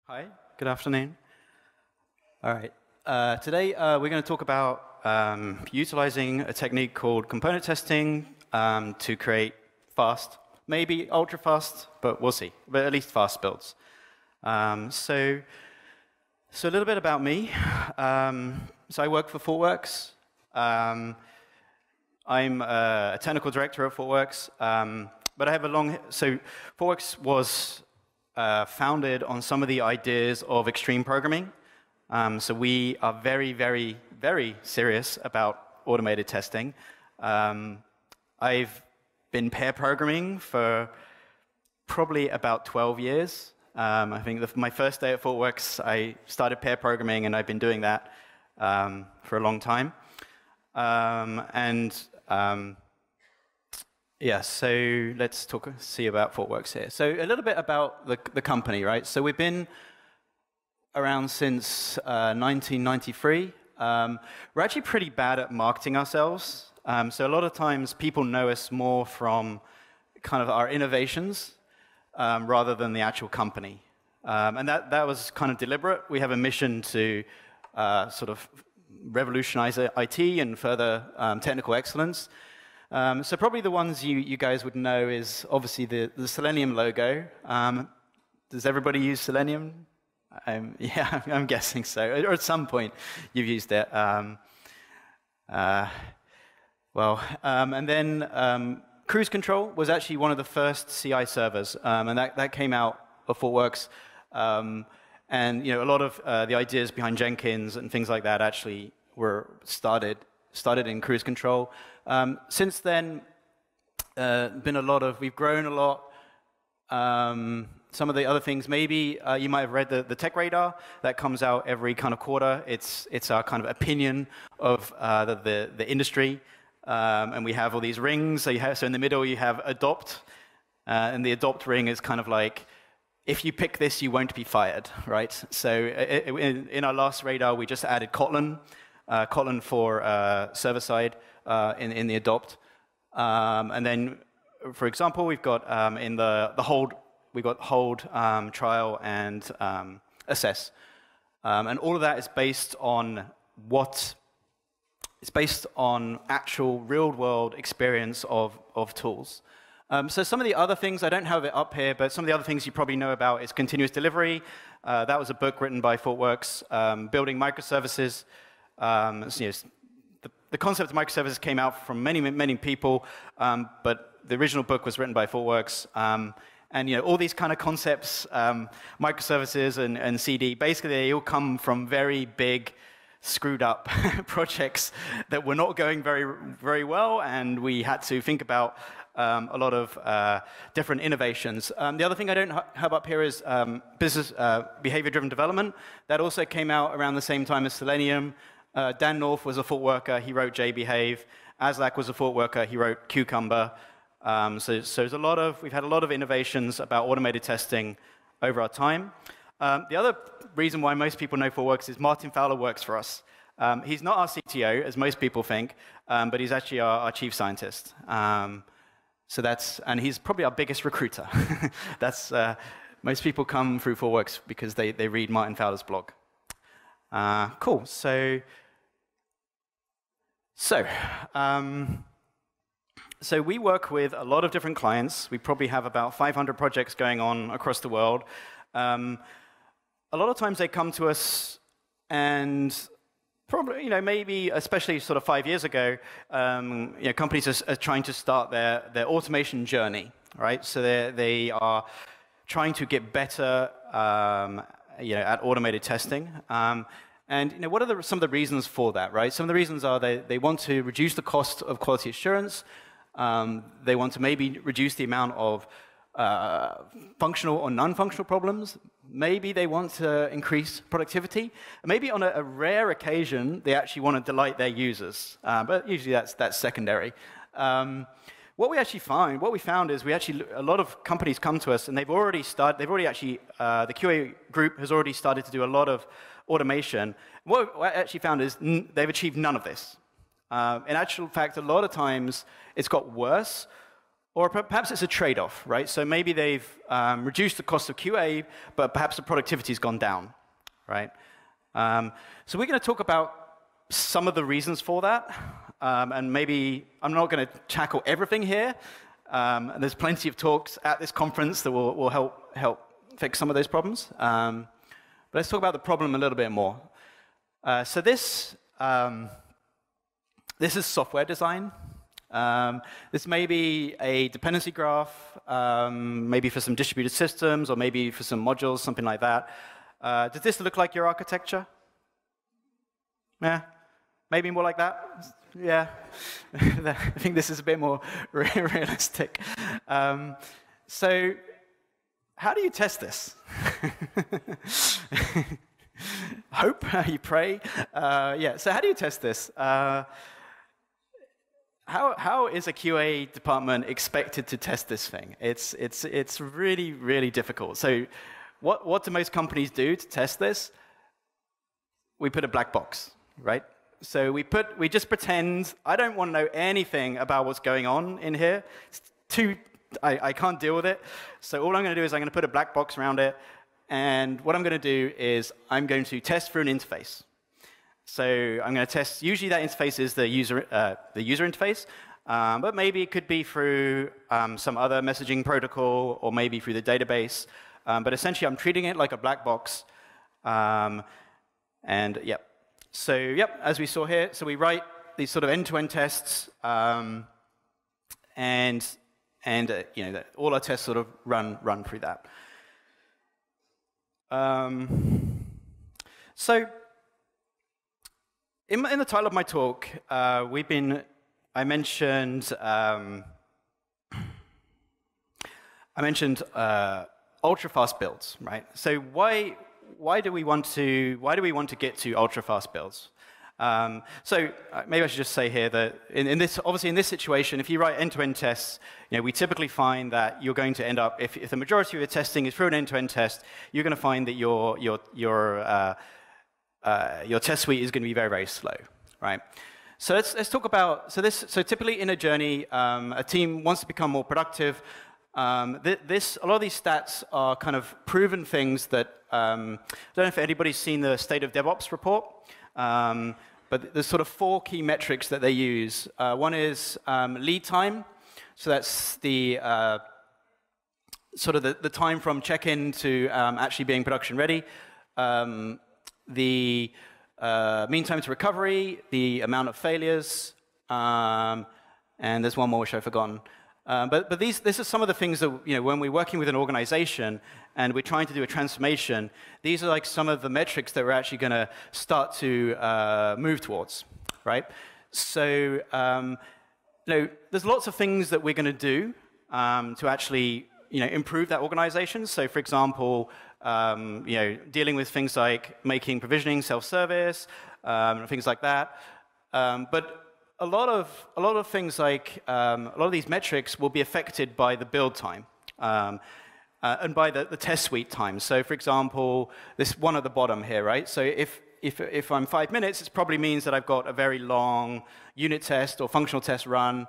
Hi, good afternoon. All right. Today we're going to talk about utilizing a technique called component testing to create fast, maybe ultra fast, but we'll see, but at least fast builds. So a little bit about me. So I work for ThoughtWorks. I'm a technical director at ThoughtWorks, but I have a long. So ThoughtWorks was founded on some of the ideas of extreme programming. So we are very, very, very serious about automated testing. I've been pair programming for probably about 12 years. I think my first day at ThoughtWorks, I started pair programming, and I've been doing that for a long time. Yeah, so let's see about ThoughtWorks here. So a little bit about the company, right? So we've been around since 1993. We're actually pretty bad at marketing ourselves. So a lot of times people know us more from kind of our innovations rather than the actual company. And that was kind of deliberate. We have a mission to sort of revolutionize IT and further technical excellence. So probably the ones you guys would know is obviously the Selenium logo. Does everybody use Selenium? Yeah, I'm guessing so. Or at some point you've used it. And then Cruise Control was actually one of the first CI servers, and that came out of ThoughtWorks. And a lot of the ideas behind Jenkins and things like that actually were started in Cruise Control. Since then, we've grown a lot. Some of the other things, maybe you might have read the Tech Radar that comes out every kind of quarter. It's our kind of opinion of the industry, and we have all these rings. So in the middle you have adopt, and the adopt ring is kind of like, if you pick this, you won't be fired, right? So in our last radar, we just added Cochran for server side in the adopt, and then, for example, we've got in the hold. We've got hold, trial, and assess. And all of that is based on it's based on actual real-world experience of tools. So some of the other things, I don't have it up here, but some of the other things you probably know about is continuous delivery. That was a book written by ThoughtWorks, building microservices. The concept of microservices came out from many, many people, but the original book was written by ThoughtWorks. And all these kind of concepts, microservices and CD, basically they all come from very big, screwed up projects that were not going very, very well, and we had to think about a lot of different innovations. The other thing I don't have up here is business behavior-driven development. That also came out around the same time as Selenium. Dan North was a ThoughtWorker. He wrote JBehave. Aslak was a ThoughtWorker. He wrote Cucumber. So we've had a lot of innovations about automated testing over our time. The other reason why most people know ThoughtWorks is Martin Fowler works for us. He's not our CTO, as most people think, but he's actually our chief scientist. And he's probably our biggest recruiter. Most people come through ThoughtWorks because they read Martin Fowler's blog. Cool. So we work with a lot of different clients. We probably have about 500 projects going on across the world. A lot of times they come to us, and probably, maybe especially sort of 5 years ago, companies are trying to start their automation journey, right? So they are trying to get better, at automated testing. And what are some of the reasons for that, right? Some of the reasons are they want to reduce the cost of quality assurance. They want to maybe reduce the amount of functional or non-functional problems. Maybe they want to increase productivity. Maybe on a rare occasion, they actually want to delight their users. But usually that's secondary. What we found is a lot of companies come to us, and the QA group has already started to do a lot of automation. What I actually found is they've achieved none of this. In actual fact, a lot of times it's got worse, Or perhaps it's a trade-off, right? So maybe they've reduced the cost of QA, but perhaps the productivity's gone down, right? So we're going to talk about some of the reasons for that, and maybe I'm not going to tackle everything here. And there's plenty of talks at this conference that will help fix some of those problems. But let's talk about the problem a little bit more. So this is software design. This may be a dependency graph, maybe for some distributed systems, or maybe for some modules, something like that. Does this look like your architecture? Yeah? Maybe more like that? Yeah. I think this is a bit more realistic. So how do you test this? Hope, you pray. Yeah, so how do you test this? How is a QA department expected to test this thing? It's really, really difficult. So what do most companies do to test this? We put a black box, right? So we just pretend, I don't want to know anything about what's going on in here. I can't deal with it. So all I'm going to do is I'm going to put a black box around it. And what I'm going to do is I'm going to test through an interface. So I'm going to test, usually that interface is the user interface, but maybe it could be through some other messaging protocol, or maybe through the database. But essentially, I'm treating it like a black box. And yep. So yep, as we saw here, so we write these sort of end-to-end tests, and you know, all our tests sort of run through that. So in the title of my talk, I mentioned ultra-fast builds, right? So why do we want to get to ultra-fast builds? So maybe I should just say here that obviously in this situation, if you write end-to-end tests, you know, we typically find that you're going to end up, if the majority of your testing is through an end-to-end test, you're going to find that your test suite is going to be very, very slow, right? So let's talk about, so typically in a journey, a team wants to become more productive. A lot of these stats are kind of proven things that, I don't know if anybody's seen the State of DevOps report, but there's sort of 4 key metrics that they use. One is lead time, so that's the sort of the time from check-in to actually being production ready. The mean time to recovery, the amount of failures, and there's one more which I've forgotten. But this is some of the things that, you know, when we're working with an organization and we're trying to do a transformation, these are like some of the metrics that we're actually going to start to move towards, right? So, you know, there's lots of things that we're going to do to actually, you know, improve that organization. So, for example, you know, dealing with things like making provisioning self-service, things like that. But a lot of things like a lot of these metrics will be affected by the build time and by the test suite time. So, for example, this one at the bottom here, right? So if I'm 5 minutes, it probably means that I've got a very long unit test or functional test run.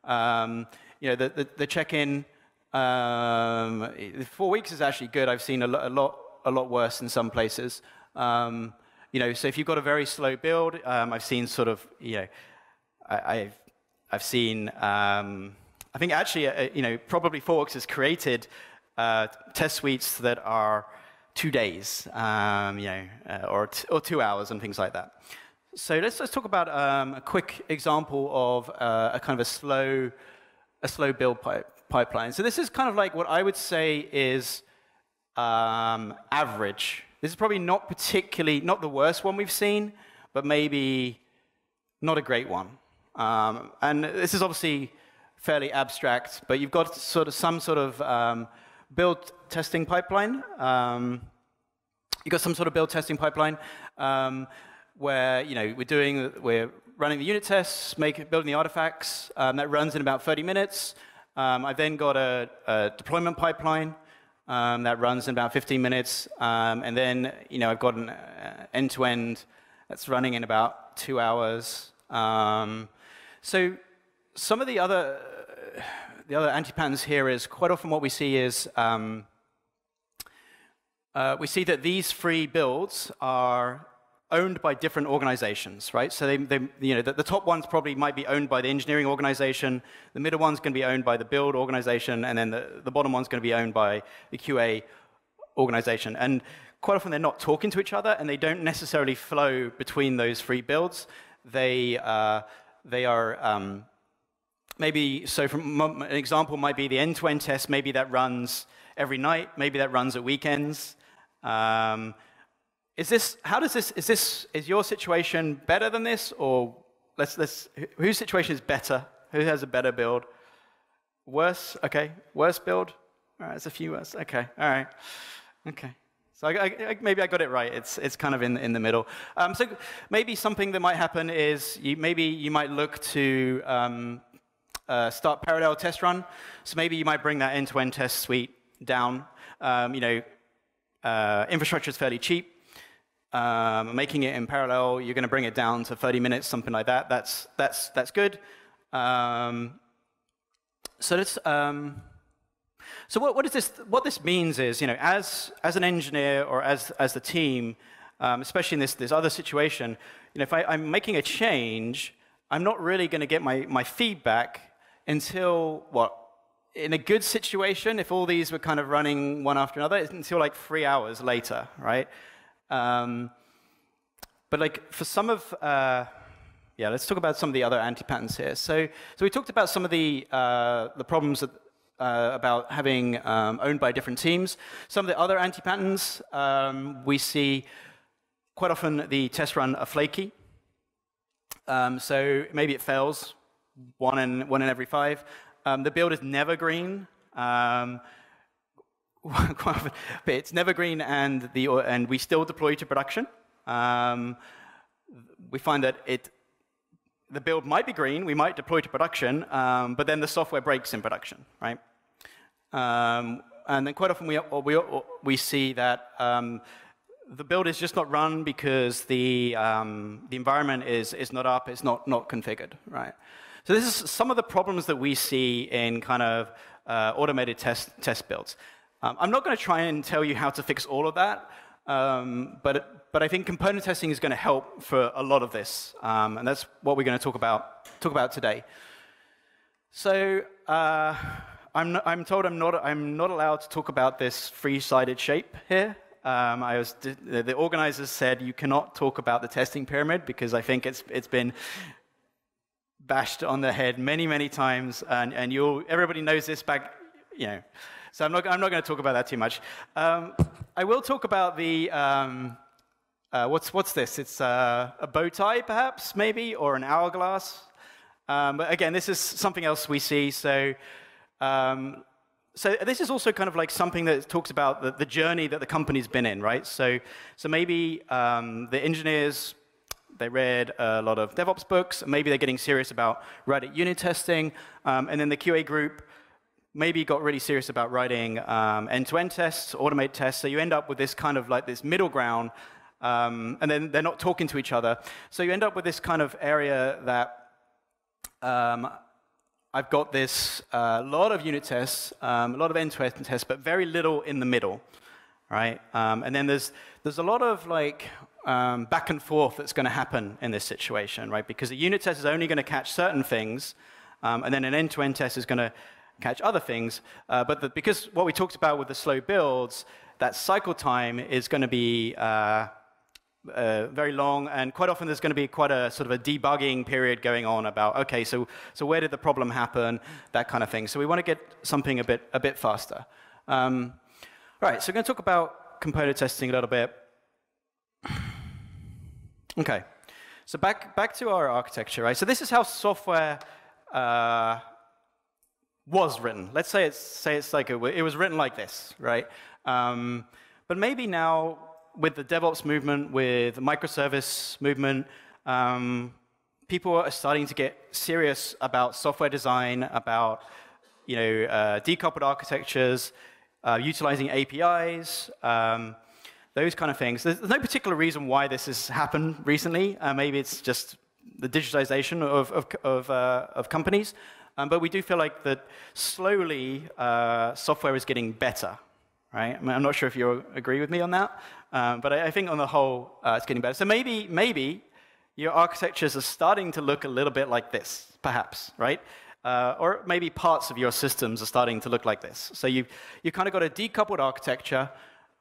You know, the check-in. 4 weeks is actually good. I've seen a lot worse in some places. You know, so if you've got a very slow build, I've seen sort of, you know, I've seen, I think actually, you know, probably 4weeks has created test suites that are 2 days, you know, or 2 hours and things like that. So let's talk about a quick example of a kind of a slow build pipeline. So this is kind of like what I would say is average. This is probably not the worst one we've seen, but maybe not a great one. And this is obviously fairly abstract, but you've got some sort of build testing pipeline. You've got some sort of build testing pipeline where, you know, we're running the unit tests, building the artifacts. That runs in about 30 minutes. I've then got a deployment pipeline that runs in about 15 minutes. And then, you know, I've got an end-to-end that's running in about 2 hours. So some of the other the other anti-patterns here is quite often what we see is we see that these free builds are owned by different organizations, right? So the top ones probably might be owned by the engineering organization, the middle one's going to be owned by the build organization, and then the bottom one's going to be owned by the QA organization. And quite often they're not talking to each other, and they don't necessarily flow between those free builds. They are maybe, so from an example might be the end-to-end test, maybe that runs every night, maybe that runs at weekends. Is your situation better than this, or whose situation is better? Who has a better build? Worse? Okay, worse build? All right, there's a few worse. Okay, all right, okay. So maybe I got it right. It's kind of in the middle. So maybe something that might happen is maybe you might look to start parallel test run. So maybe you might bring that end-to-end test suite down. Infrastructure is fairly cheap. Making it in parallel, you're going to bring it down to 30 minutes, something like that. That's good. So what this means is, as an engineer or as the team, especially in this other situation, if I'm making a change, I'm not really going to get my feedback until in a good situation, if all these were kind of running one after another, until like 3 hours later, right? But like for some of, let's talk about some of the other anti-patterns here. So we talked about some of the problems that, about having owned by different teams. Some of the other anti-patterns, we see quite often the test run are flaky. So maybe it fails one in every 5. The build is never green. But it's never green, and we still deploy to production. We find that the build might be green, we might deploy to production, but then the software breaks in production, right? And then quite often we see that the build is just not run because the environment is not up, it's not configured, right? So this is some of the problems that we see in kind of automated test builds. I'm not going to try and tell you how to fix all of that, but I think component testing is going to help for a lot of this, and that's what we're going to talk about today. So I'm told I'm not allowed to talk about this three-sided shape here. The organizers said you cannot talk about the testing pyramid because I think it's been bashed on the head many times, and everybody knows this back, So I'm not going to talk about that too much. I will talk about the what's this? It's a bow tie, perhaps, maybe, or an hourglass. But again, this is something else we see. So this is also kind of like something that talks about the journey that the company's been in, right? So maybe the engineers, they read a lot of DevOps books, maybe they're getting serious about writing unit testing, and then the QA group maybe got really serious about writing end-to-end tests, automate tests, so you end up with this kind of like this middle ground, and then they're not talking to each other. So you end up with this kind of area that I've got this lot of unit tests, a lot of end-to-end tests, but very little in the middle, right? And then there's a lot of like back and forth that's going to happen in this situation, right? Because a unit test is only going to catch certain things, and then an end-to-end test is going to catch other things. Because what we talked about with the slow builds, that cycle time is going to be very long, and quite often there's going to be quite a sort of a debugging period going on about, okay, so where did the problem happen, that kind of thing. So we want to get something a bit faster. Right, so we're going to talk about component testing a little bit. Okay, so back to our architecture, right? So this is how software was written. Let's say it's like it was written like this, right? But maybe now with the DevOps movement, with the microservice movement, people are starting to get serious about software design, about decoupled architectures, utilizing APIs, those kind of things. There's no particular reason why this has happened recently. Maybe it's just the digitization of companies. But we do feel like that slowly software is getting better, right? I'm not sure if you agree with me on that, but I think on the whole it's getting better. So maybe your architectures are starting to look a little bit like this, perhaps, right? Or maybe parts of your systems are starting to look like this. So you kind of got a decoupled architecture,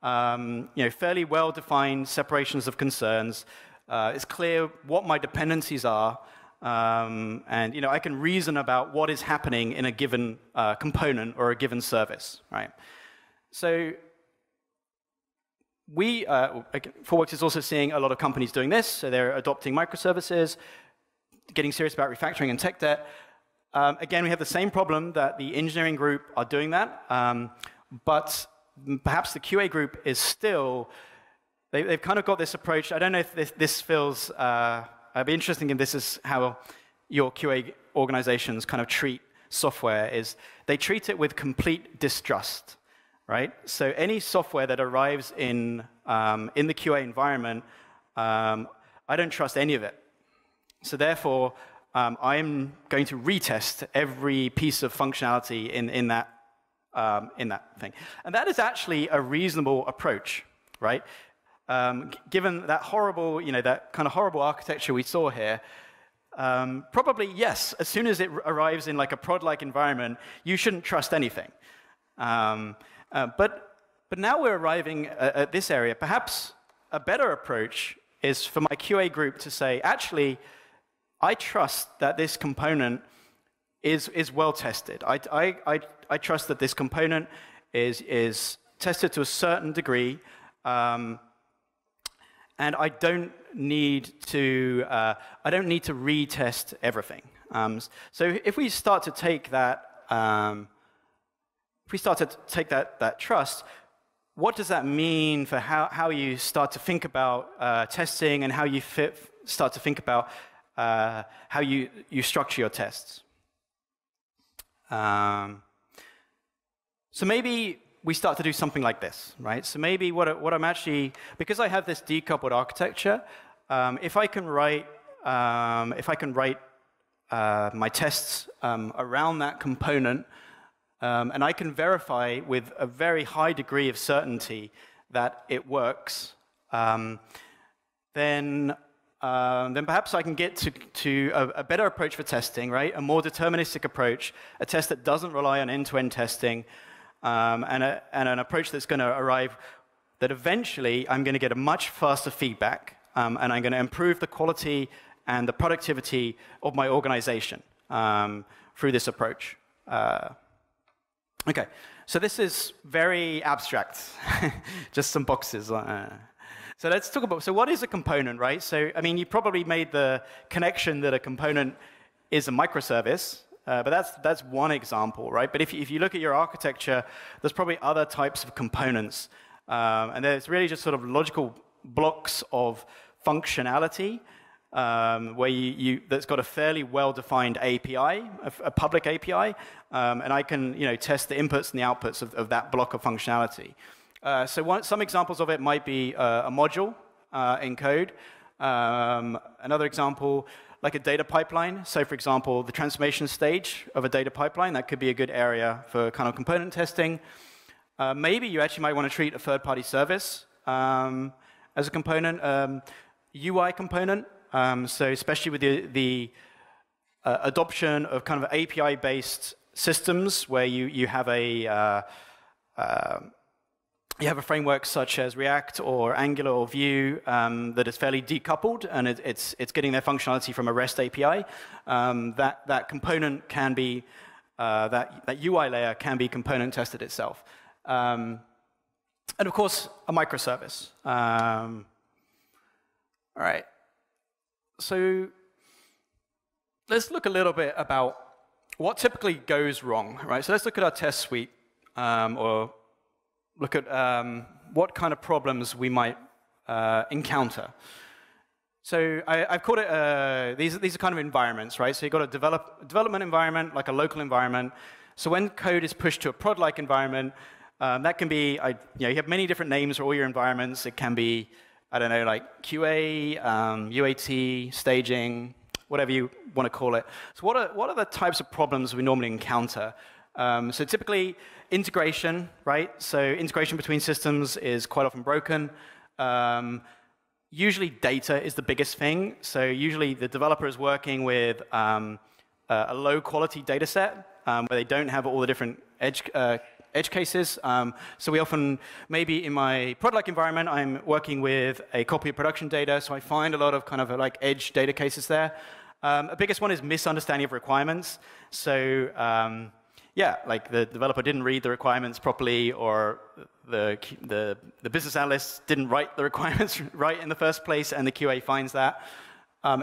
fairly well-defined separations of concerns. It's clear what my dependencies are, and I can reason about what is happening in a given component or a given service, right? So Thoughtworks is also seeing a lot of companies doing this. So they're adopting microservices, getting serious about refactoring and tech debt. Again, we have the same problem that the engineering group are doing that, but perhaps the QA group is still, they've kind of got this approach. I don't know if this feels, it'd be interesting if this is how your QA organizations kind of treat software, is they treat it with complete distrust, right? So any software that arrives in the QA environment, I don't trust any of it. So therefore, I'm going to retest every piece of functionality in that thing. And that is actually a reasonable approach, right? Given that horrible, that kind of horrible architecture we saw here, probably, yes, as soon as it arrives in like a prod-like environment, you shouldn't trust anything. But now we're arriving at this area. Perhaps a better approach is for my QA group to say, actually, I trust that this component is well tested. I trust that this component is tested to a certain degree, and I don't need to retest everything. So if we start to take that, that trust, what does that mean for how you start to think about testing and how you start to think about how you structure your tests? So maybe we start to do something like this, right? So maybe what I'm actually, because I have this decoupled architecture, if I can write my tests around that component, and I can verify with a very high degree of certainty that it works, then perhaps I can get to a better approach for testing, right? A more deterministic approach, a test that doesn't rely on end-to-end testing, and an approach that's going to arrive that eventually I'm going to get a much faster feedback, and I'm going to improve the quality and the productivity of my organization through this approach. Okay, so this is very abstract, just some boxes. So let's talk about, so what is a component, right? So, I mean, you probably made the connection that a component is a microservice, but that's one example, right? But if you look at your architecture, there's probably other types of components. And there's really just sort of logical blocks of functionality where that's got a fairly well-defined API, a public API, and I can test the inputs and the outputs of that block of functionality. So some examples of it might be a module in code. Another example, like a data pipeline. So for example, the transformation stage of a data pipeline, that could be a good area for kind of component testing. Maybe you actually might want to treat a third-party service as a component, UI component. So especially with the adoption of kind of API-based systems where you have a framework such as React or Angular or Vue that is fairly decoupled, and it's getting their functionality from a REST API. That component can be, that UI layer can be component tested itself. And of course, a microservice. All right. So let's look a little bit about what typically goes wrong, right? So let's look at our test suite, or look at what kind of problems we might encounter. So I've called it, these are kind of environments, right? So you've got a development environment, like a local environment. So when code is pushed to a prod-like environment, that can be, you have many different names for all your environments. It can be, I don't know, like QA, UAT, staging, whatever you want to call it. So what are the types of problems we normally encounter? So typically, integration, right? So integration between systems is quite often broken. Usually data is the biggest thing. So usually the developer is working with a low-quality data set where they don't have all the different edge cases. So we often, maybe in my product-like environment, I'm working with a copy of production data, so I find a lot of kind of like edge data cases there. The biggest one is misunderstanding of requirements. So yeah, like the developer didn't read the requirements properly, or the business analyst didn't write the requirements right in the first place, and the QA finds that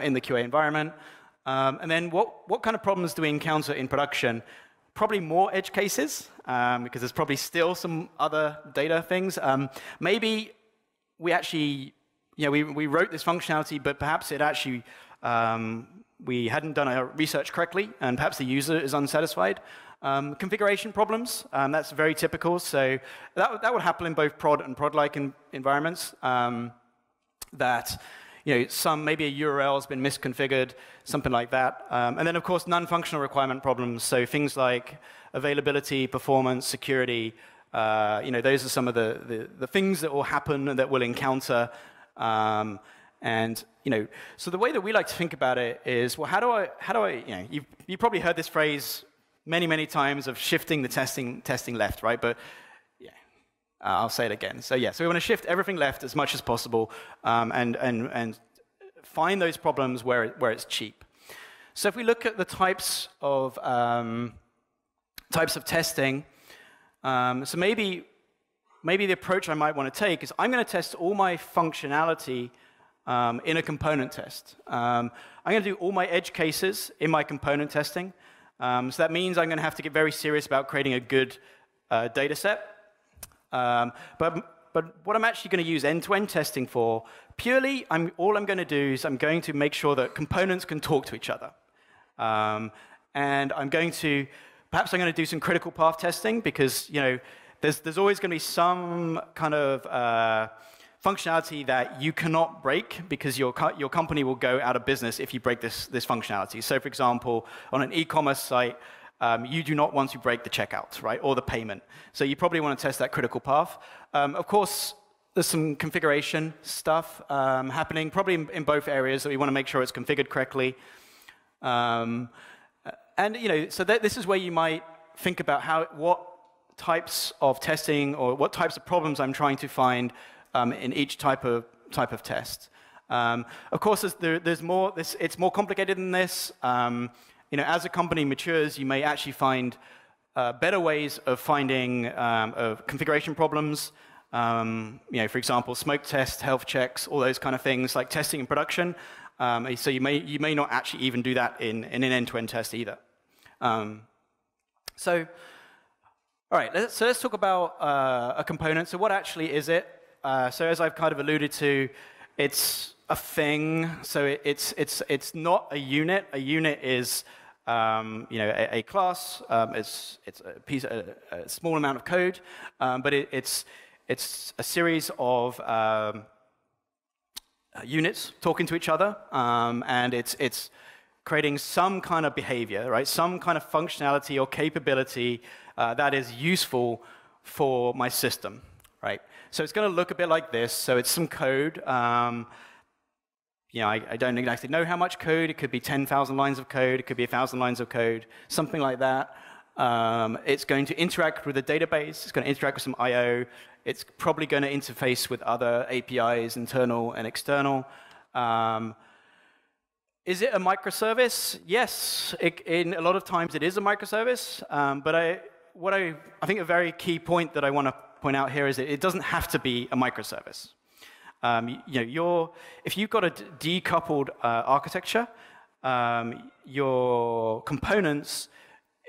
in the QA environment. And then what kind of problems do we encounter in production? Probably more edge cases, because there's probably still some other data things. Maybe we actually, we wrote this functionality, but perhaps it actually, we hadn't done our research correctly, and perhaps the user is unsatisfied. Configuration problems, that's very typical. So that would happen in both prod and prod-like environments. That maybe a URL has been misconfigured, something like that. And then, of course, non-functional requirement problems. So things like availability, performance, security. Those are some of the things that will happen and that we'll encounter. So the way that we like to think about it is, well, how do I you've probably heard this phrase many times of shifting the testing left, right? But yeah, I'll say it again. So yeah, so we want to shift everything left as much as possible, and find those problems where it's cheap. So if we look at the types of testing, so maybe the approach I might want to take is I'm going to test all my functionality in a component test. I'm going to do all my edge cases in my component testing. So that means I'm going to have to get very serious about creating a good data set. But what I'm actually going to use end-to-end testing for, purely, all I'm going to do is I'm going to make sure that components can talk to each other. And perhaps I'm going to do some critical path testing, because there's always going to be some kind of functionality that you cannot break, because your company will go out of business if you break this functionality. So, for example, on an e-commerce site, you do not want to break the checkout, right, or the payment. So you probably want to test that critical path. Of course, there's some configuration stuff happening, probably in both areas, that we want to make sure it's configured correctly. So this is where you might think about what types of testing or what types of problems I'm trying to find in each type of test. Of course, there's more. It's more complicated than this. As a company matures, you may actually find better ways of finding of configuration problems. For example, smoke tests, health checks, all those kind of things, like testing in production. So you may not actually even do that in an end-to-end test either. All right, let's talk about a component. So what actually is it? So as I've kind of alluded to, it's a thing. So it's not a unit. A unit is a class. It's a small amount of code, but it's a series of units talking to each other, and it's creating some kind of behavior, right? Some kind of functionality or capability that is useful for my system, right? So it's going to look a bit like this. So it's some code. I don't exactly know how much code. It could be 10,000 lines of code. It could be 1,000 lines of code, something like that. It's going to interact with a database. It's going to interact with some I/O. It's probably going to interface with other APIs, internal and external. Is it a microservice? Yes. In a lot of times it is a microservice. But I think a very key point that I want to point out here is that it doesn't have to be a microservice. If you've got a decoupled architecture, your components,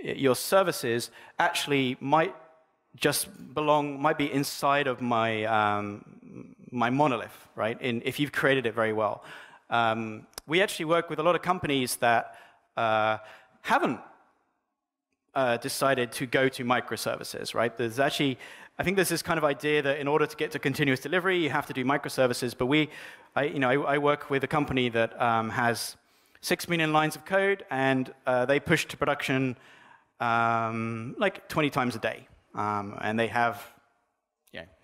your services actually might be inside of my monolith, right? If you've created it very well. We actually work with a lot of companies that haven't decided to go to microservices, right? I think there's this kind of idea that in order to get to continuous delivery, you have to do microservices. But I work with a company that has 6 million lines of code, and they push to production like 20 times a day. And they have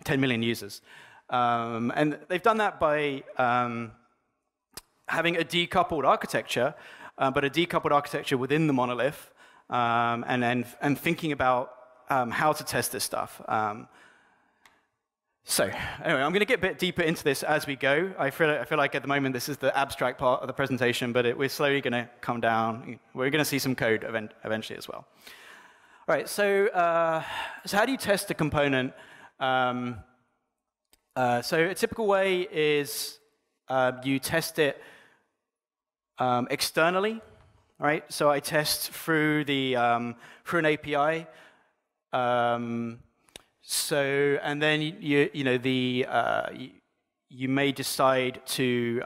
10 million users. And they've done that by having a decoupled architecture, but a decoupled architecture within the monolith, and thinking about how to test this stuff. So anyway, I'm going to get a bit deeper into this as we go. I feel like at the moment this is the abstract part of the presentation, but we're slowly going to come down. We're going to see some code eventually as well. All right, so how do you test a component? So a typical way is you test it externally, right? So I test through an API. And then you may decide to.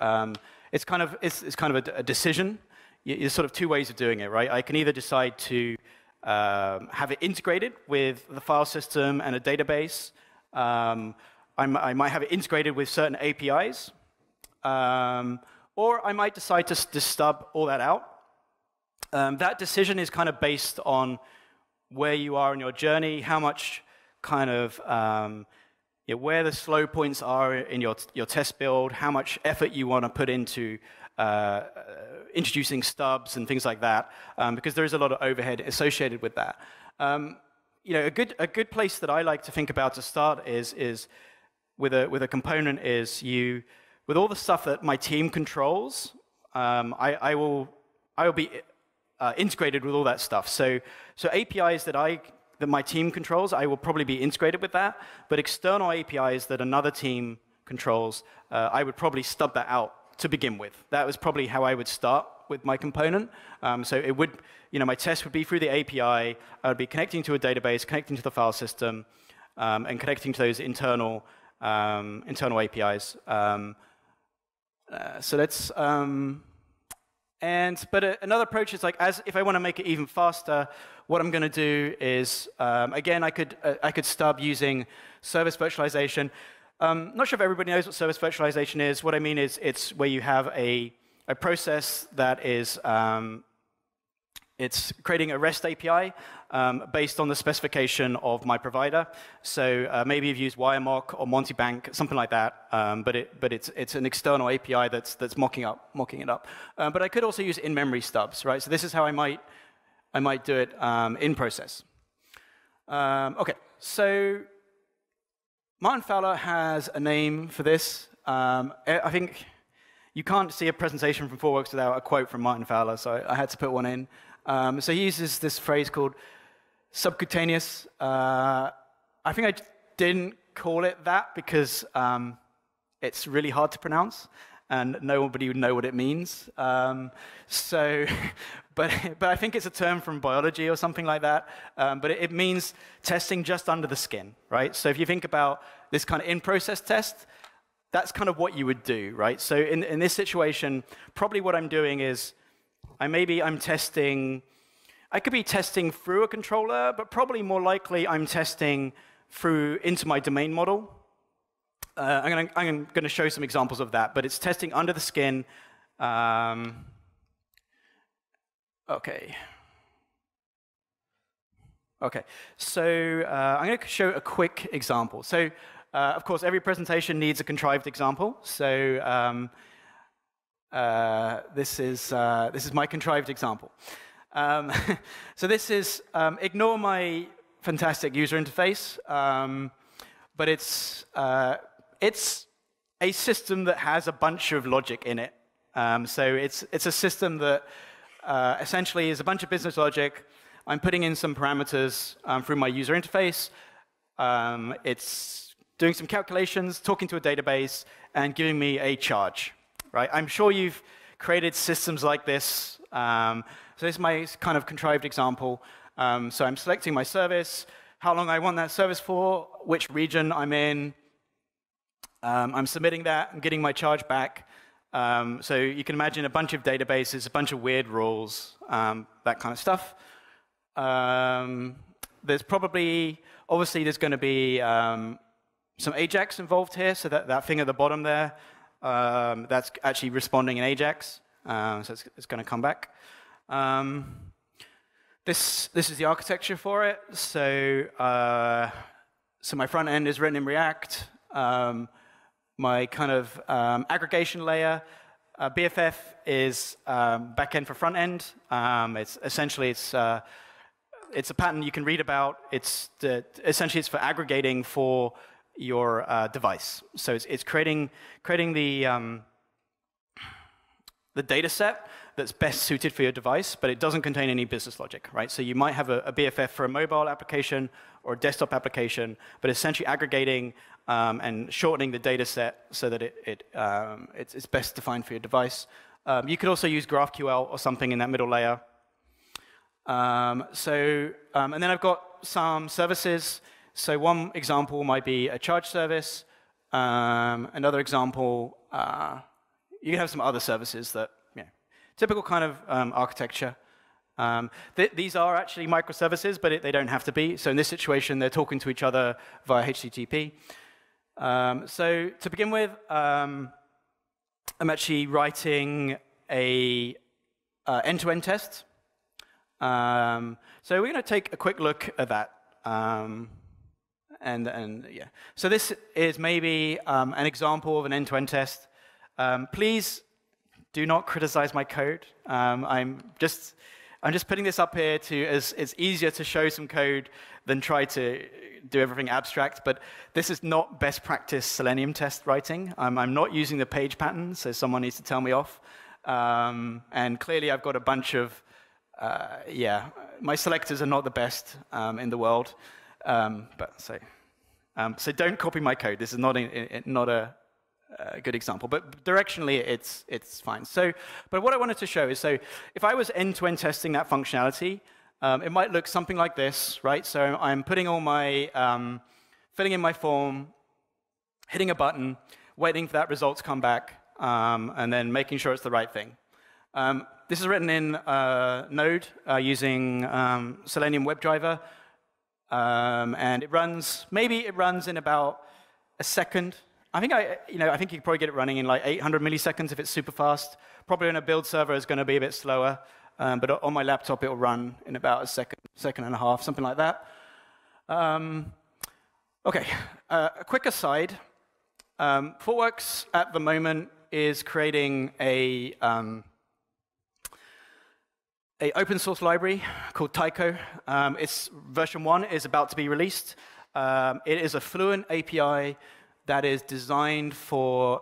It's kind of a decision. There's sort of two ways of doing it, right? I can either decide to have it integrated with the file system and a database. I might have it integrated with certain APIs, or I might decide to stub all that out. That decision is kind of based on where you are in your journey, how much kind of where the slow points are in your test build, how much effort you want to put into introducing stubs and things like that, because there is a lot of overhead associated with that. A good place that I like to think about to start is with a component is with all the stuff that my team controls, I will be integrated with all that stuff. So APIs that my team controls, I will probably be integrated with that. But external APIs that another team controls, I would probably stub that out to begin with. That was probably how I would start with my component. So it would, my test would be through the API. I would be connecting to a database, connecting to the file system, and connecting to those internal APIs. So that's. But another approach is if I want to make it even faster, what I'm going to do is again I could stub using service virtualization. Not sure if everybody knows what service virtualization is. What I mean is it's where you have a process that is it's creating a REST API based on the specification of my provider. So maybe you've used WireMock or Montebank, something like that. But it's an external API that's mocking it up. But I could also use in-memory stubs, right? So this is how I might do it in process. Okay, so Martin Fowler has a name for this. I think you can't see a presentation from ThoughtWorks without a quote from Martin Fowler, so I had to put one in. So he uses this phrase called subcutaneous. I think I didn't call it that because it's really hard to pronounce, and nobody would know what it means. But I think it's a term from biology or something like that. But it means testing just under the skin, right? So if you think about this kind of in-process test, that's kind of what you would do, right? So in this situation, probably what I'm doing is I'm testing. I could be testing through a controller, but probably more likely I'm testing into my domain model. I'm going to show some examples of that, but it's testing under the skin. Okay. So I'm going to show a quick example. So of course, every presentation needs a contrived example. So this is my contrived example. So this is, ignore my fantastic user interface, but it's a system that has a bunch of logic in it. So it's a system that essentially is a bunch of business logic. I'm putting in some parameters through my user interface. It's doing some calculations, talking to a database, and giving me a charge. Right? I'm sure you've created systems like this. So this is my kind of contrived example. So I'm selecting my service, how long I want that service for, which region I'm in. I'm submitting that, I'm getting my charge back. So you can imagine a bunch of databases, a bunch of weird rules, that kind of stuff. There's probably, obviously there's going to be some AJAX involved here, so that thing at the bottom there, that's actually responding in AJAX. So it's going to come back. This is the architecture for it. So my front end is written in React. My kind of aggregation layer, BFF, is back end for front end. It's a pattern you can read about. Essentially, it's for aggregating for your device. So it's creating the data set that's best suited for your device, but it doesn't contain any business logic, right? So you might have a BFF for a mobile application or a desktop application, but essentially aggregating and shortening the data set so that it's best defined for your device. You could also use GraphQL or something in that middle layer. And then I've got some services. So one example might be a charge service. Another example, you can have some other services that, typical kind of architecture. These are actually microservices, but they don't have to be. So in this situation, they're talking to each other via HTTP. So to begin with, I'm actually writing a end-to-end test. So we're going to take a quick look at that. So this is maybe an example of an end-to-end test. Please do not criticize my code. I'm just putting this up here it's easier to show some code than try to do everything abstract. But this is not best practice Selenium test writing. I'm not using the page pattern, so someone needs to tell me off. And clearly, I've got a bunch of my selectors are not the best in the world. So don't copy my code. This is not a good example, but directionally it's fine. But what I wanted to show is, so if I was end-to-end testing that functionality, it might look something like this, right? So I'm putting all my, filling in my form, hitting a button, waiting for that result to come back, and then making sure it's the right thing. This is written in Node using Selenium WebDriver, and it runs in about a second. I think you can probably get it running in like 800 milliseconds if it's super fast. Probably on a build server is going to be a bit slower, but on my laptop it will run in about a second and a half, something like that. Okay, a quick aside. ThoughtWorks at the moment is creating a open source library called Tycho. Its version 1 is about to be released. It is a Fluent API that is designed for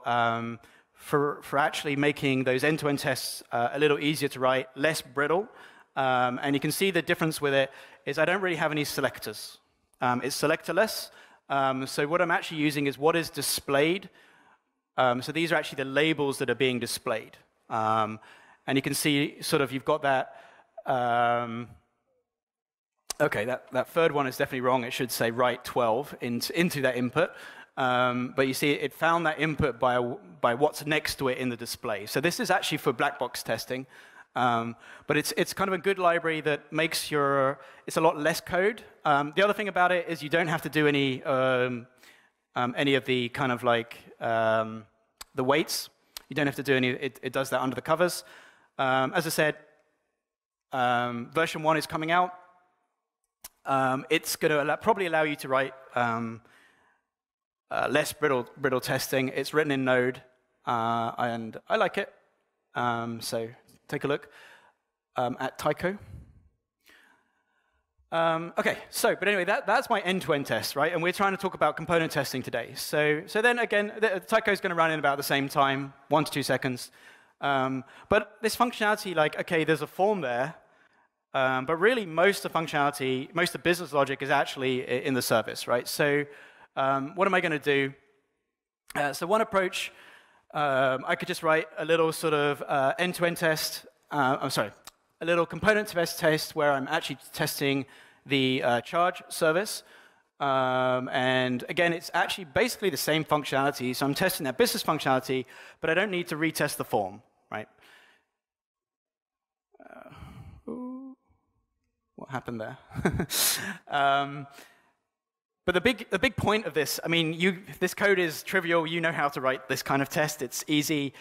actually making those end-to-end tests a little easier to write, less brittle. And you can see the difference with it is I don't really have any selectors. It's selectorless. So what I'm actually using is what is displayed. So these are actually the labels that are being displayed. And you can see sort of you've got that. Okay, that third one is definitely wrong. It should say write 12 into that input. But you see, it found that input by what's next to it in the display. So this is actually for black box testing. But it's kind of a good library that makes it's a lot less code. The other thing about it is you don't have to do any of the kind of like the weights. You don't have to do any. It does that under the covers. As I said, version 1 is coming out. It's going to probably allow you to write less brittle testing. It's written in Node, and I like it. So take a look at Tycho. Okay, but anyway, that's my end-to-end test, right? And we're trying to talk about component testing today. So then again, Tycho is going to run in about the same time, 1 to 2 seconds. But this functionality, like, okay, there's a form there, but really most of the functionality, most of the business logic is actually in the service, right? So what am I going to do? So one approach, I could just write a little sort of end-to-end test. A little component test where I'm actually testing the charge service. And again, it's actually basically the same functionality. So I'm testing that business functionality, but I don't need to retest the form, right? What happened there? But the big point of this, I mean, this code is trivial. You know how to write this kind of test. It's easy.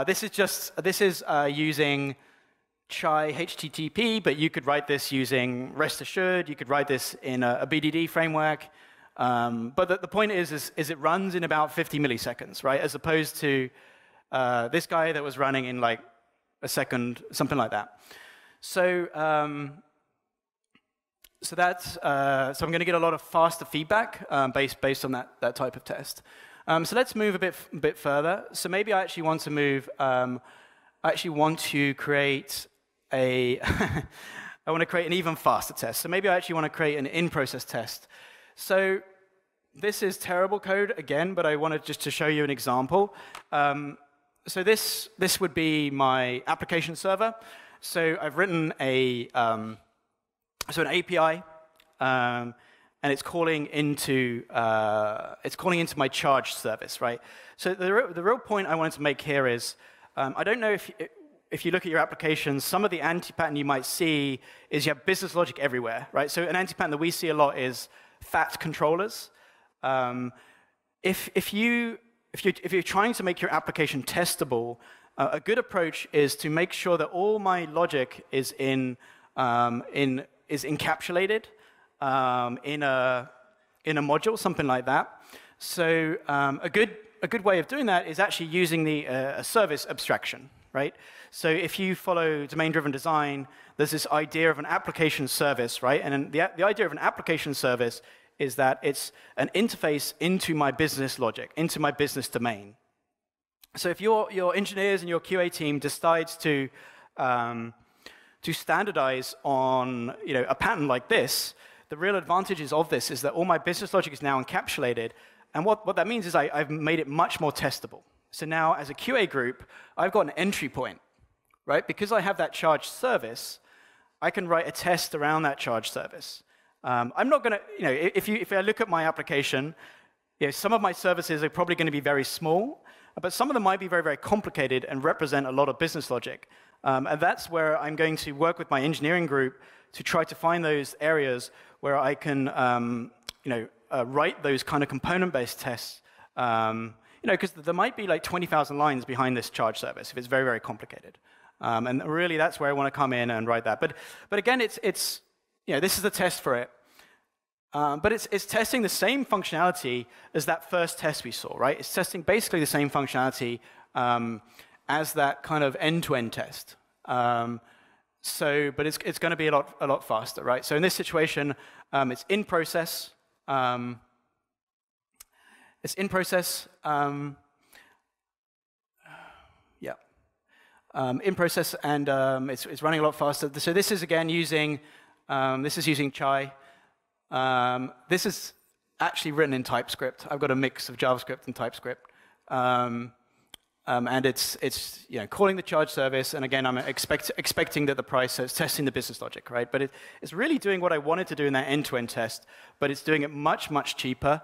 This is using chai HTTP, but you could write this using rest assured. You could write this in a BDD framework. But the point is it runs in about 50 milliseconds, right? As opposed to this guy that was running in like a second, something like that. So so I'm going to get a lot of faster feedback based on that type of test. So let's move a bit further. So maybe I actually want to move. I actually want to create a. I want to create an even faster test. So maybe I actually want to create an in-process test. So this is terrible code again, but I wanted just to show you an example. So this would be my application server. So I've written an API, and it's calling into my charge service, right? So the real point I wanted to make here is I don't know if you look at your applications, some of the anti-pattern you might see is you have business logic everywhere, right? So an anti-pattern that we see a lot is fat controllers. If you're trying to make your application testable, a good approach is to make sure that all my logic is encapsulated in a module, something like that. So a good way of doing that is actually using a service abstraction, right? So if you follow domain-driven design, there's this idea of an application service, right? And the idea of an application service is that it's an interface into my business logic, into my business domain. So if your engineers and your QA team decides to standardize on a pattern like this, the real advantages of this is that all my business logic is now encapsulated. And what that means is I've made it much more testable. So now as a QA group, I've got an entry point, right? Because I have that charged service, I can write a test around that charged service. I'm not going to, if I look at my application, some of my services are probably going to be very small, but some of them might be very, very complicated and represent a lot of business logic. And that's where I'm going to work with my engineering group to try to find those areas where I can, write those kind of component-based tests. Because there might be like 20,000 lines behind this charge service if it's very, very complicated. And really, that's where I want to come in and write that. But again, this is the test for it. But it's testing the same functionality as that first test we saw, right? It's testing basically the same functionality as that kind of end-to-end test. But it's going to be a lot faster, right? So in this situation, it's in process. It's in process. In process, and it's running a lot faster. So this is again using chai. This is actually written in TypeScript. I've got a mix of JavaScript and TypeScript, and it's calling the charge service. And again, I'm expecting that the price. So it's testing the business logic, right? But it's really doing what I wanted to do in that end-to-end test, but it's doing it much cheaper.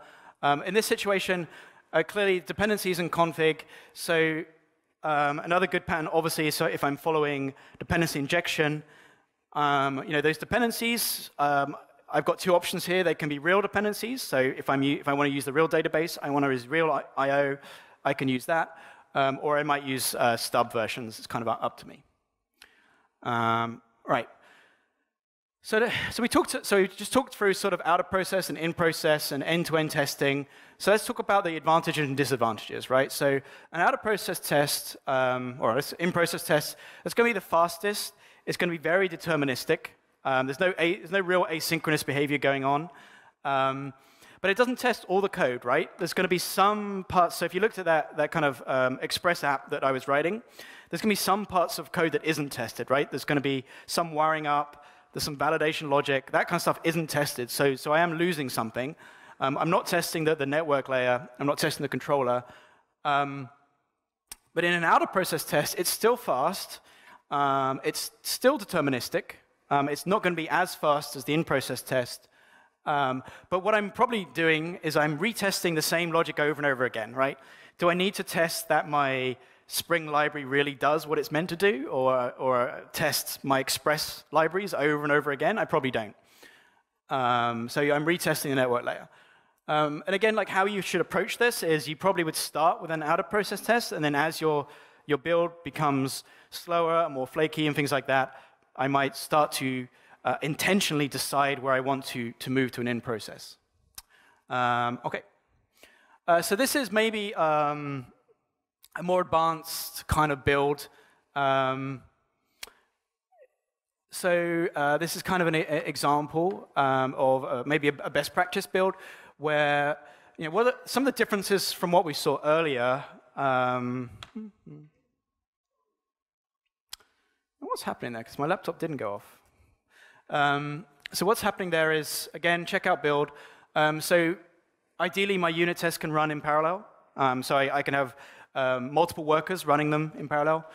In this situation, clearly dependencies and config. So another good pattern, obviously, is so if I'm following dependency injection, those dependencies. I've got two options here. They can be real dependencies. So if I want to use the real database, I want to use real I/O, I can use that. Or I might use stub versions. It's kind of up to me. Right. So we just talked through sort of out of process and in process and end-to-end testing. So let's talk about the advantages and disadvantages, right? So an out of process test or an in process test, it's going to be the fastest. It's going to be very deterministic. There's no real asynchronous behavior going on. But it doesn't test all the code, right? There's going to be some parts. So if you looked at that kind of Express app that I was writing, there's going to be some parts of code that isn't tested, right? There's going to be some wiring up. There's some validation logic. That kind of stuff isn't tested. So I am losing something. I'm not testing the network layer. I'm not testing the controller. But in an out-of-process test, it's still fast. It's still deterministic. It's not going to be as fast as the in-process test. But what I'm probably doing is I'm retesting the same logic over and over again, right? Do I need to test that my Spring library really does what it's meant to do, or test my Express libraries over and over again? I probably don't. So I'm retesting the network layer. And again, like how you should approach this is you probably would start with an out-of-process test, and then as your build becomes slower and more flaky and things like that, I might start to intentionally decide where I want to move to an in-process. Okay. So this is maybe a more advanced kind of build. This is kind of an example of maybe a best practice build where, what are some of the differences from what we saw earlier. What's happening there? Because my laptop didn't go off. So what's happening there is, again, check out build. So ideally, my unit test can run in parallel. So I can have multiple workers running them in parallel.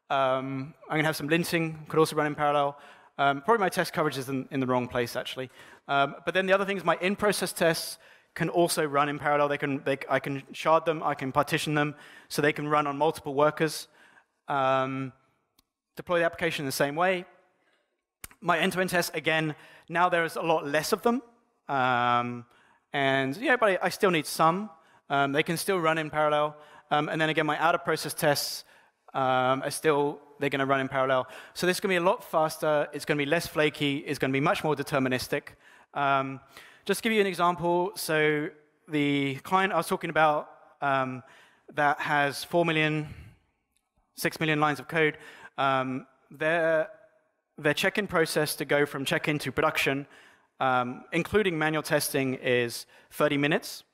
I'm going to have some linting, could also run in parallel. Probably my test coverage is in the wrong place, actually. But then the other thing is my in-process tests can also run in parallel. I can shard them, I can partition them, so they can run on multiple workers. Deploy the application in the same way. My end-to-end tests, again, now there's a lot less of them. But I still need some. They can still run in parallel. And then again, my out-of-process tests they're going to run in parallel. So this is going to be a lot faster. It's going to be less flaky. It's going to be much more deterministic. Just to give you an example, so the client I was talking about that has 4 million, 6 million lines of code, their check-in process to go from check-in to production, including manual testing, is 30 minutes.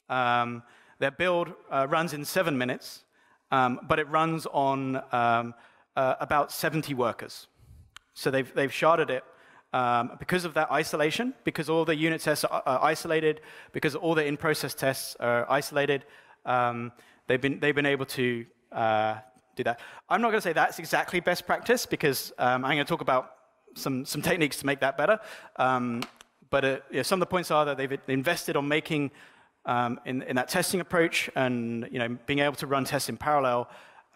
Their build runs in 7 minutes, but it runs on about 70 workers. So they've sharded it because of that isolation, because all the unit tests are isolated, because all the in-process tests are isolated. They've been able to do that. I'm not going to say that's exactly best practice, because I'm going to talk about some techniques to make that better. But some of the points are that they've invested on making in that testing approach, and being able to run tests in parallel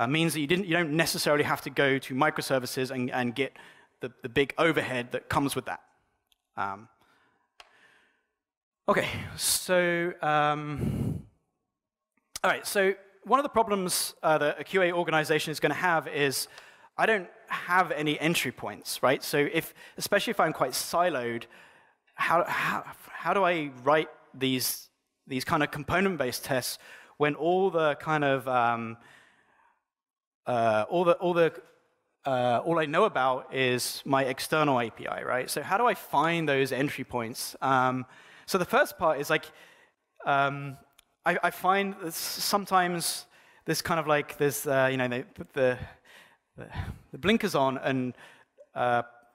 means that you don't necessarily have to go to microservices and get the big overhead that comes with that. Okay, so all right. So one of the problems that a QA organization is going to have is I don't have any entry points, right? So especially if I'm quite siloed, how do I write these kind of component-based tests when all the kind of all I know about is my external API, right? So how do I find those entry points? So the first part is like I find that sometimes this kind of like there's they put the blinkers on and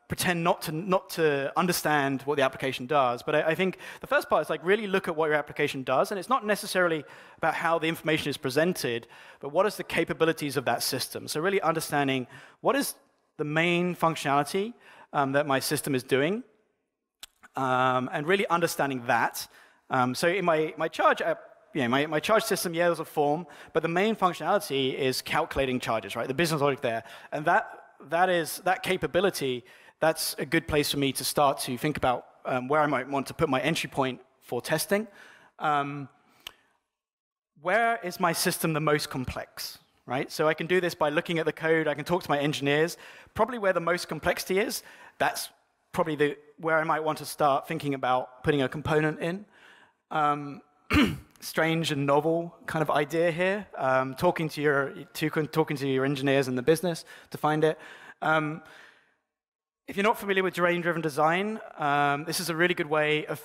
pretend not to understand what the application does. But I think the first part is like really look at what your application does, and it's not necessarily about how the information is presented, but what is the capabilities of that system. So really understanding what is the main functionality that my system is doing, and really understanding that. So in my charge app, my charge system, there's a form, but the main functionality is calculating charges, right? The business logic there, and that capability. That's a good place for me to start to think about where I might want to put my entry point for testing. Where is my system the most complex, right? So I can do this by looking at the code. I can talk to my engineers. Probably where the most complexity is, that's probably where I might want to start thinking about putting a component in. Strange and novel kind of idea here. Talking to your engineers in the business to find it. If you're not familiar with domain-driven design, this is a really good way of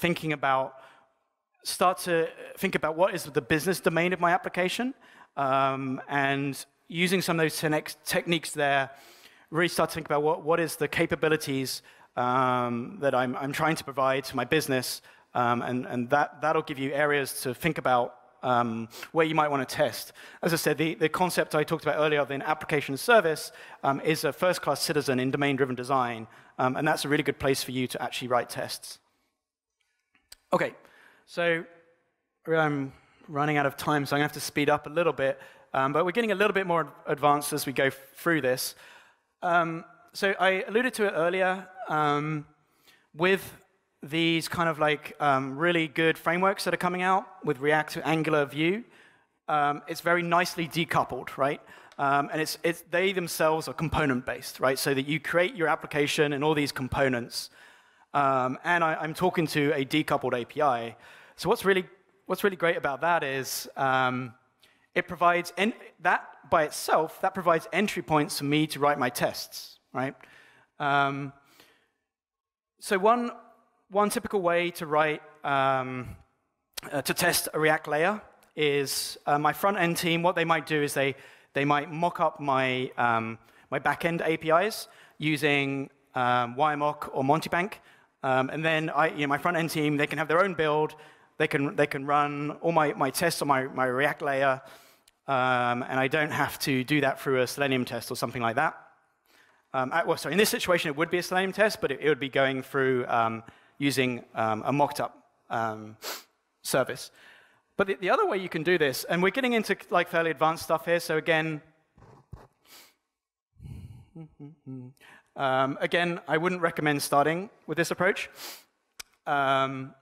start to think about what is the business domain of my application, and using some of those techniques there, really start to think about what is the capabilities that I'm trying to provide to my business, and that'll give you areas to think about where you might want to test. As I said, the concept I talked about earlier of an application service is a first-class citizen in domain-driven design, and that's a really good place for you to actually write tests. Okay, so I'm running out of time, so I'm going to have to speed up a little bit, but we're getting a little bit more advanced as we go through this. So I alluded to it earlier. With these kind of like really good frameworks that are coming out with React to Angular Vue, it's very nicely decoupled, right? And they themselves are component-based, right? So that you create your application and all these components. And I'm talking to a decoupled API. So what's really great about that is it provides, that by itself, that provides entry points for me to write my tests, right? So one typical way to write, to test a React layer is my front-end team, what they might do is they might mock up my back-end APIs using YMock or Montebank. And then my front-end team, they can have their own build. They can run all my tests on my React layer. And I don't have to do that through a Selenium test or something like that. Well, sorry, in this situation, it would be a Selenium test, but it would be going through using a mocked-up service. But the other way you can do this, and we're getting into like fairly advanced stuff here, so again, I wouldn't recommend starting with this approach. But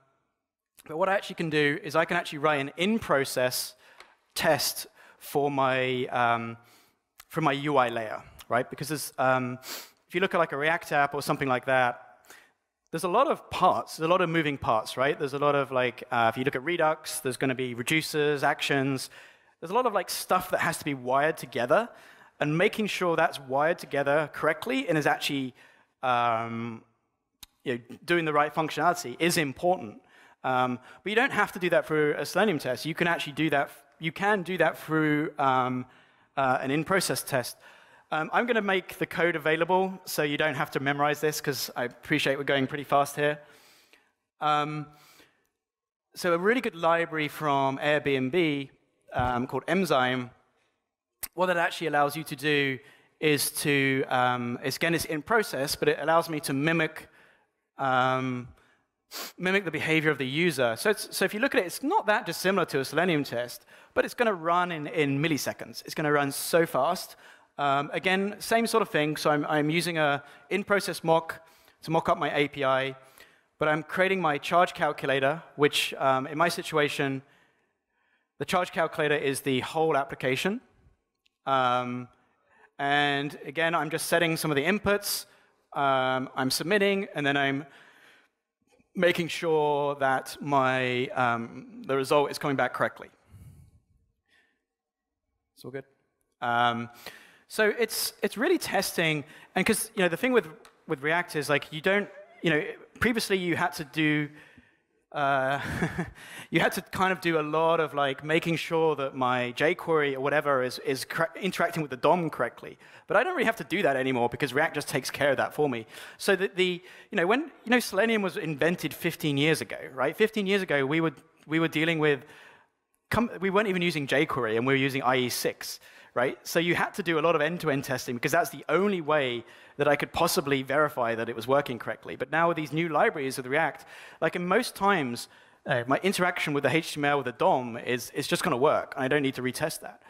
what I actually can do is I can actually write an in-process test for my UI layer, right? Because there's, if you look at like a React app or something like that, there's a lot of parts, there's a lot of moving parts, right? There's a lot of like, if you look at Redux, there's going to be reducers, actions. There's a lot of like stuff that has to be wired together, and making sure that's wired together correctly and is actually doing the right functionality is important. But you don't have to do that through a Selenium test. You can actually do that. You can do that through an in-process test. I'm going to make the code available so you don't have to memorize this, because I appreciate we're going pretty fast here. So a really good library from Airbnb called Enzyme, what it actually allows you to do is to, again, it's in process, but it allows me to mimic the behavior of the user. So if you look at it, it's not that dissimilar to a Selenium test, but it's going to run in milliseconds. It's going to run so fast. Again, same sort of thing. So I'm using a in-process mock to mock up my API, but I'm creating my charge calculator, which in my situation, the charge calculator is the whole application. And again, I'm just setting some of the inputs. I'm submitting, and then I'm making sure that the result is coming back correctly. It's all good. So it's really testing, and because the thing with React is like you don't previously you had to do you had to kind of do a lot of like making sure that my jQuery or whatever is interacting with the DOM correctly. But I don't really have to do that anymore because React just takes care of that for me. So that when Selenium was invented 15 years ago, right? 15 years ago we were dealing with we weren't even using jQuery and we were using IE6. Right? So you had to do a lot of end-to-end testing because that's the only way that I could possibly verify that it was working correctly. But now with these new libraries with React, like in most times, my interaction with the HTML, with the DOM, is just going to work. I don't need to retest that.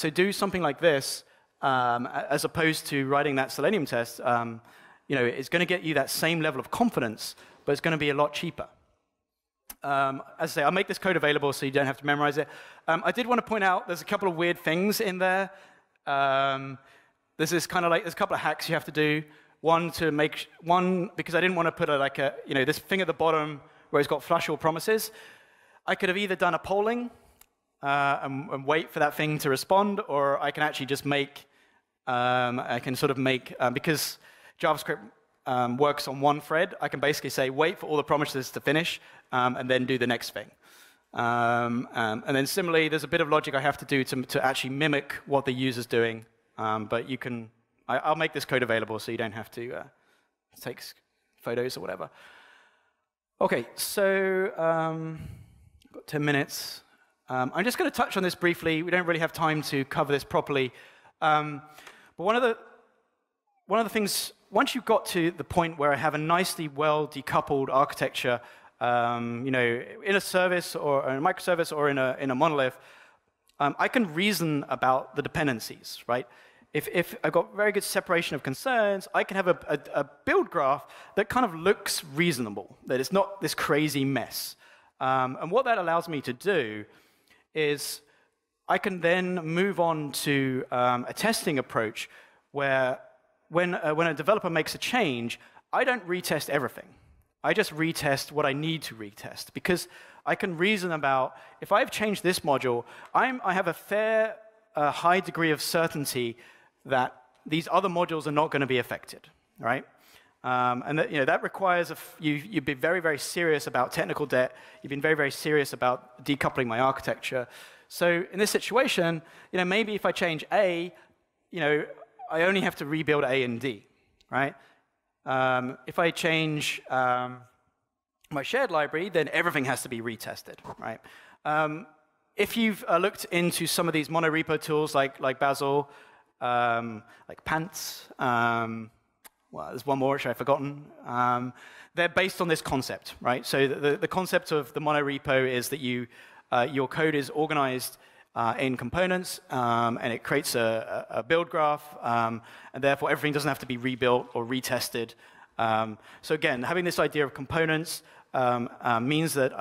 So do something like this, as opposed to writing that Selenium test, it's going to get you that same level of confidence, but it's going to be a lot cheaper. As I say, I'll make this code available so you don't have to memorize it. I did want to point out there's a couple of weird things in there. There's this kind of like there's a couple of hacks you have to do. One because I didn't want to put this thing at the bottom where it's got flush all promises. I could have either done a polling and wait for that thing to respond, or I can actually just make because JavaScript works on one thread, I can basically say, wait for all the promises to finish, and then do the next thing. And then similarly, there's a bit of logic I have to do to actually mimic what the user's doing. But I'll make this code available so you don't have to take photos or whatever. OK, so I've got 10 minutes. I'm just going to touch on this briefly. We don't really have time to cover this properly. But one of the things, once you've got to the point where I have a nicely well decoupled architecture, in a service or in a microservice or in a monolith, I can reason about the dependencies, right? if I've got very good separation of concerns, I can have a build graph that kind of looks reasonable, that it's not this crazy mess. And what that allows me to do is I can then move on to a testing approach where when a developer makes a change, I don't retest everything. I just retest what I need to retest, because I can reason about, if I've changed this module, I have a fair, high degree of certainty that these other modules are not going to be affected, right? And that requires you've been very, very serious about technical debt. You've been very, very serious about decoupling my architecture. So in this situation, maybe if I change A, I only have to rebuild A and D, right? If I change my shared library, then everything has to be retested, right? If you've looked into some of these monorepo tools like Bazel, like Pants, well, there's one more which I've forgotten. They're based on this concept, right? So the concept of the monorepo is that your code is organized in components, and it creates a build graph, and therefore everything doesn't have to be rebuilt or retested. So again, having this idea of components means that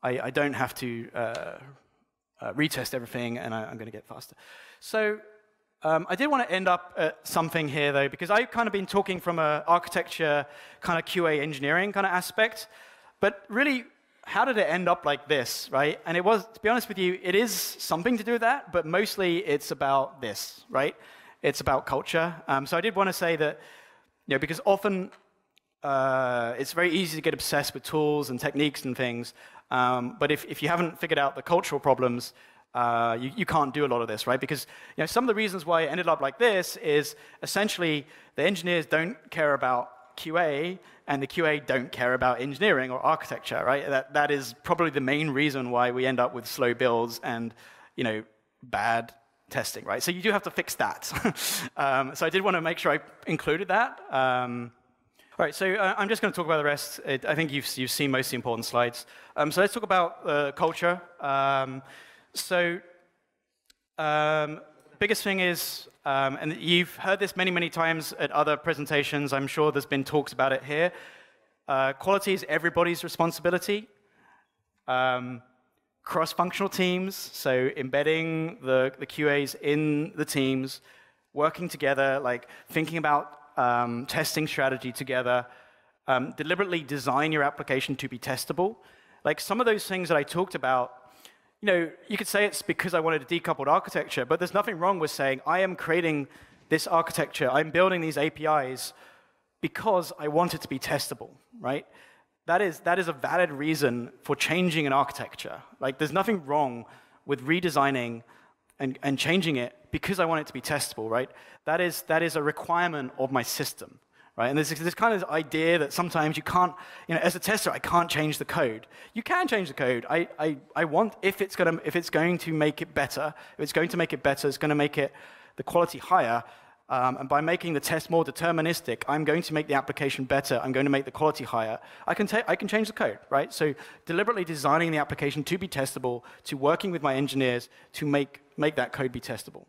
I don't have to retest everything, and I'm going to get faster. So I did want to end up at something here, though, because I've kind of been talking from an architecture kind of QA engineering kind of aspect, but really, how did it end up like this, right? And it was, to be honest with you, it is something to do with that, but mostly it's about this, right? It's about culture. So I did want to say that, because often it's very easy to get obsessed with tools and techniques and things, but if you haven't figured out the cultural problems, you can't do a lot of this, right? Because some of the reasons why it ended up like this is essentially the engineers don't care about QA, and the QA don't care about engineering or architecture, right? That is probably the main reason why we end up with slow builds and bad testing, right? So you do have to fix that. So I did want to make sure I included that. All right, so I'm just going to talk about the rest. I think you've seen most of the important slides. So let's talk about culture. Biggest thing is, and you've heard this many, many times at other presentations, I'm sure there's been talks about it here. Quality is everybody's responsibility. Cross-functional teams, so embedding the QAs in the teams, working together, like thinking about testing strategy together, deliberately design your application to be testable. Like some of those things that I talked about, you could say it's because I wanted a decoupled architecture, but there's nothing wrong with saying, I am creating this architecture, I'm building these APIs because I want it to be testable, right? That is a valid reason for changing an architecture. Like, there's nothing wrong with redesigning and changing it because I want it to be testable, right? That is a requirement of my system. Right? And there's this kind of idea that sometimes you can't, as a tester, I can't change the code. You can change the code. I want, if it's going to make it better, it's going to make the quality higher. And by making the test more deterministic, I'm going to make the application better. I'm going to make the quality higher. I can change the code, right? So deliberately designing the application to be testable, to working with my engineers to make that code be testable.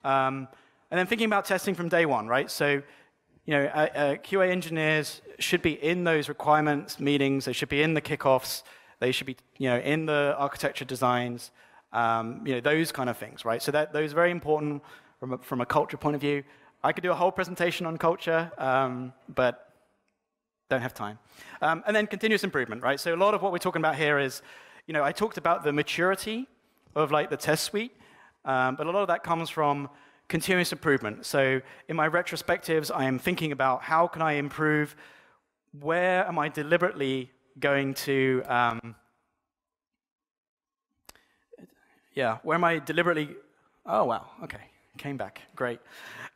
And then thinking about testing from day one, right? So QA engineers should be in those requirements meetings. They should be in the kickoffs. They should be, in the architecture designs. Those kind of things, right? So those are very important from a culture point of view. I could do a whole presentation on culture, but don't have time. And then continuous improvement, right? So a lot of what we're talking about here is, I talked about the maturity of the test suite, but a lot of that comes from continuous improvement. So in my retrospectives, I am thinking about how can I improve? Where am I deliberately going to, where am I deliberately, oh, wow, okay, came back, great.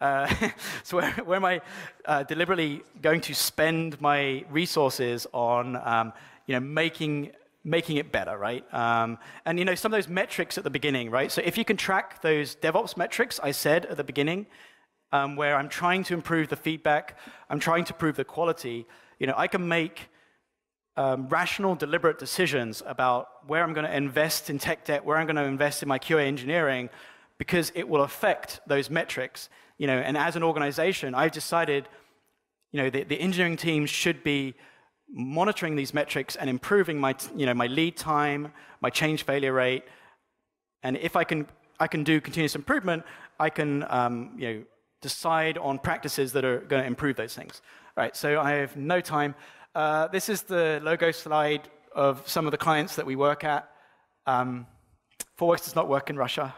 So where am I deliberately going to spend my resources on, making it better, right? And some of those metrics at the beginning, right? So if you can track those DevOps metrics I said at the beginning, where I'm trying to improve the feedback, I'm trying to improve the quality, I can make rational, deliberate decisions about where I'm going to invest in tech debt, where I'm going to invest in my QA engineering, because it will affect those metrics. And as an organization, I've decided the engineering team should be monitoring these metrics and improving my lead time, my change failure rate. And if I can do continuous improvement, I can decide on practices that are going to improve those things. All right, so I have no time. This is the logo slide of some of the clients that we work at. Thoughtworks does not work in Russia,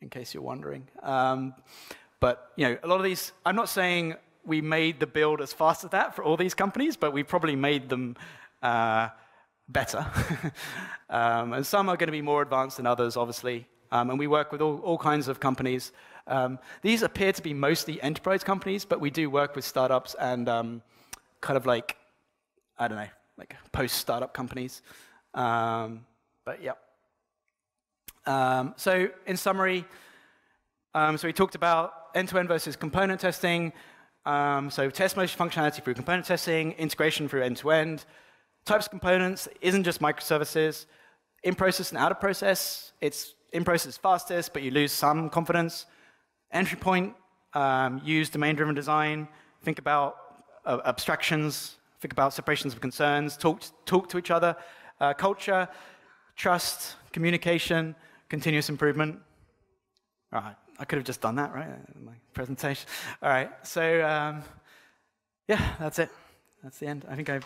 in case you're wondering. But a lot of these, I'm not saying we made the build as fast as that for all these companies, but we probably made them better. And some are going to be more advanced than others, obviously. And we work with all kinds of companies. These appear to be mostly enterprise companies, but we do work with startups and kind of like, I don't know, like post-startup companies. But yeah. So in summary, so we talked about end-to-end versus component testing. So test most functionality through component testing, integration through end-to-end. Types of components isn't just microservices. In-process and out-of-process, it's in-process fastest, but you lose some confidence. Entry point, use domain-driven design. Think about abstractions. Think about separations of concerns. Talk to each other. Culture, trust, communication, continuous improvement. All right, I could have just done that, right, in my presentation. All right, so yeah, that's it. That's the end. I think I've